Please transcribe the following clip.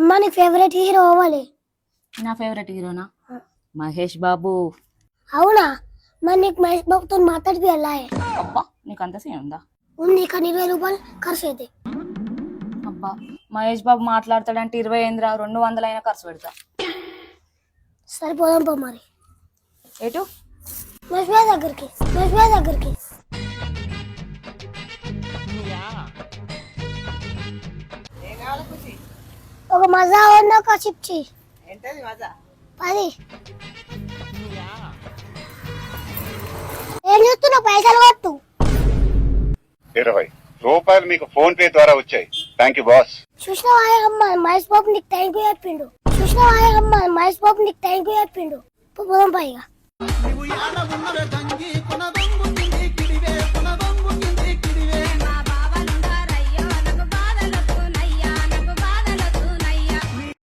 అమ్మ నీ favourite hero అవ్వాలి. నా ఫేవరెట్ హీరోనా మహేష్ బాబు. అవునా? మరి నీకు మహేష్ బాబుతో మాట్లాడిపియాలా? అబ్బా నీకు అంత సీన్ ఉందా? ఉంది, కానీ 20 రూపాయలు ఖర్చు అయితే. అబ్బా మహేష్ బాబు మాట్లాడతాడంటే 20 ఏంద్రా, 200 అయినా ఖర్చు పెడతా. సరిపోదాం పో మరి. ఎటు? మహేష్ బాబు దగ్గరికి. మహేష్ బాబు దగ్గరికి ఒక మజా ఉన్న ఒక చిప్చి. ఏంటది మజా? 10. ఏం చూస్తున్నావు? పైసలు కొట్టు. 20 రూపాయలు మీకు ఫోన్ పే ద్వారా వచ్చాయి. Thank you boss. చూసినావా అమ్మ, మహేష్ బాబు నీకు థ్యాంక్ యూ చెప్పిండు. చూసినావా అమ్మ, మహేష్ బాబు నీకు థ్యాంక్ యూ చెప్పిండు. పోదాం పైగా.